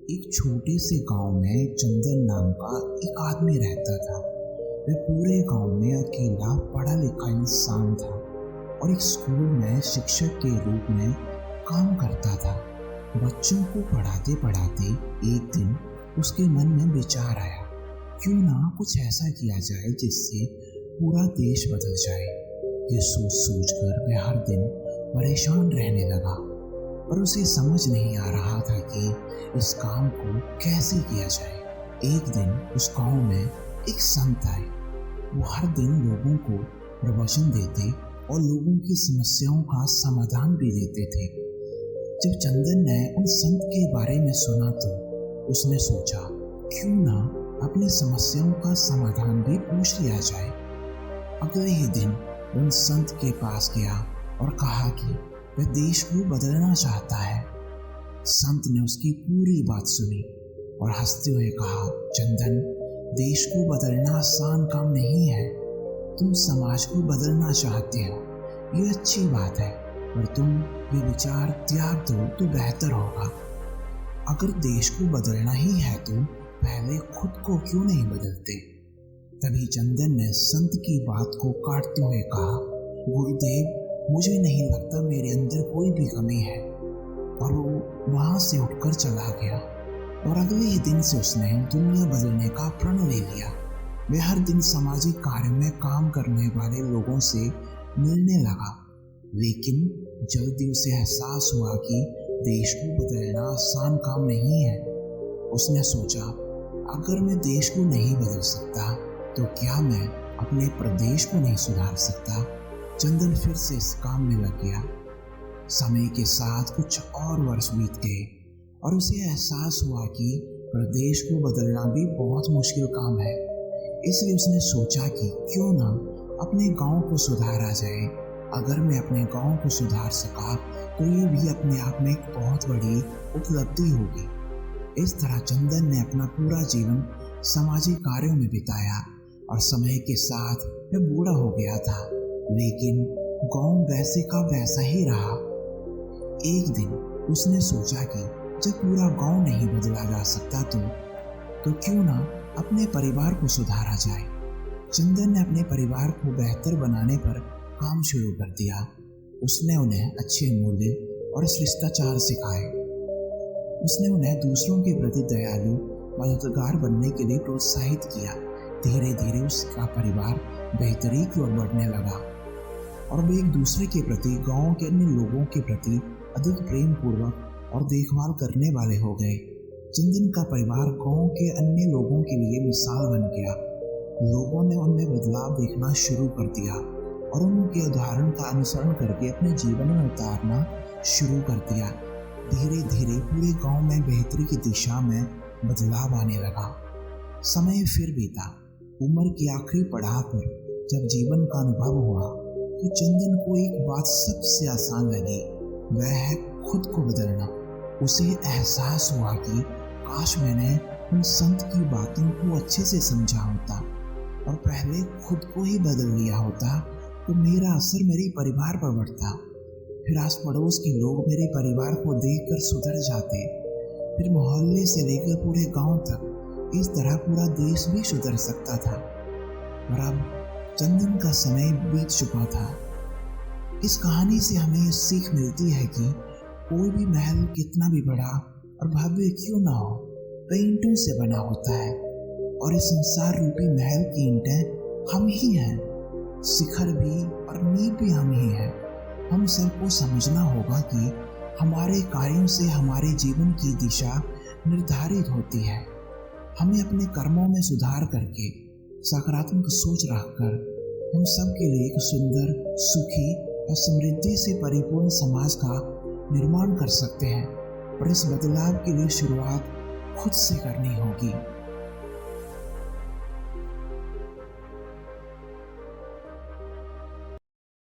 एक छोटे से गांव में चंदन नाम का एक आदमी रहता था। वह पूरे गांव में अकेला पढ़ा लिखा इंसान था और एक स्कूल में शिक्षक के रूप में काम करता था। बच्चों को पढ़ाते पढ़ाते एक दिन उसके मन में विचार आया, क्यों ना कुछ ऐसा किया जाए जिससे पूरा देश बदल जाए। ये सोच सोचकर वह हर दिन परेशान रहने लगा, पर उसे समझ नहीं आ रहा था कि इस काम को कैसे किया जाए। एक दिन उस गांव में एक संत आए। वो हर दिन लोगों को प्रवचन देते और लोगों की समस्याओं का समाधान भी देते थे। जब चंदन ने उन संत के बारे में सुना तो उसने सोचा, क्यों ना अपनी समस्याओं का समाधान भी पूछ लिया जाए। अगले ही दिन उन संत के पास गया और कहा कि वह देश को बदलना चाहता है। संत ने उसकी पूरी बात सुनी और हंसते हुए कहा, चंदन, देश को बदलना आसान काम नहीं है। तुम समाज को बदलना चाहते हो, ये अच्छी बात है, पर तुम ये विचार त्याग दो तो बेहतर होगा। अगर देश को बदलना ही है तो पहले खुद को क्यों नहीं बदलते। तभी चंदन ने संत की बात को काटते हुए कहा, गुरुदेव, मुझे नहीं लगता मेरे अंदर कोई भी कमी है। और वो वहां से उठकर चला गया और अगले ही दिन से उसने दुनिया बदलने का प्रण ले लिया। वह हर दिन सामाजिक कार्य में काम करने वाले लोगों से मिलने लगा, लेकिन जल्दी उसे एहसास हुआ कि देश को बदलना आसान काम नहीं है। उसने सोचा, अगर मैं देश को नहीं बदल सकता तो क्या मैं अपने प्रदेश को नहीं सुधार सकता। चंदन फिर से इस काम में लग गया। समय के साथ कुछ और वर्ष बीत गए और उसे एहसास हुआ कि प्रदेश को बदलना भी बहुत मुश्किल काम है। इसलिए उसने सोचा कि क्यों ना अपने गांव को सुधारा जाए। अगर मैं अपने गांव को सुधार सका तो ये भी अपने आप में एक बहुत बड़ी उपलब्धि होगी। इस तरह चंदन ने अपना पूरा जीवन सामाजिक कार्यों में बिताया और समय के साथ वह बूढ़ा हो गया था, लेकिन गांव वैसे का वैसा ही रहा। एक दिन उसने सोचा कि जब पूरा गांव नहीं बदला जा सकता तो क्यों ना अपने परिवार को सुधारा जाए। चंदन ने अपने परिवार को बेहतर बनाने पर काम शुरू कर दिया। उसने उन्हें अच्छे मूल्य और शिष्टाचार सिखाए। उसने उन्हें दूसरों के प्रति दयालु मददगार बनने के लिए प्रोत्साहित किया। धीरे धीरे उसका परिवार बेहतरी की ओर बढ़ने लगा और वे एक दूसरे के प्रति, गांव के अन्य लोगों के प्रति अधिक प्रेम पूर्वक और देखभाल करने वाले हो गए। चंदन का परिवार गांव के अन्य लोगों के लिए मिसाल बन गया। लोगों ने उनमें बदलाव देखना शुरू कर दिया और उनके उदाहरण का अनुसरण करके अपने जीवन में उतारना शुरू कर दिया। धीरे धीरे पूरे गांव में बेहतरी की दिशा में बदलाव आने लगा। समय फिर बीता। उम्र की आखिरी पड़ाव पर जब जीवन का अनुभव हुआ तो चंदन को एक बात सबसे आसान लगी, वह है खुद को बदलना। उसे एहसास हुआ कि काश मैंने उन संत की बातों को अच्छे से समझा होता और पहले खुद को ही बदल लिया होता तो मेरा असर मेरे परिवार पर बढ़ता। फिर आस पड़ोस के लोग मेरे परिवार को देखकर सुधर जाते, फिर मोहल्ले से लेकर पूरे गांव तक। इस तरह पूरा देश भी सुधर सकता था। और अब चंदन का समय बीत चुका था। इस कहानी से हमें ये सीख मिलती है कि कोई भी महल कितना भी बड़ा और भव्य क्यों ना हो, वह ईंटों से बना होता है और इस संसार रूपी महल की ईंटें हम ही हैं। शिखर भी और नींव भी हम ही हैं। हम सबको समझना होगा कि हमारे कार्यों से हमारे जीवन की दिशा निर्धारित होती है। हमें अपने कर्मों में सुधार करके सकारात्मक सोच रखकर हम सब के लिए एक सुंदर, सुखी और समृद्धि से परिपूर्ण समाज का निर्माण कर सकते हैं। और इस बदलाव के लिए शुरुआत खुद से करनी होगी।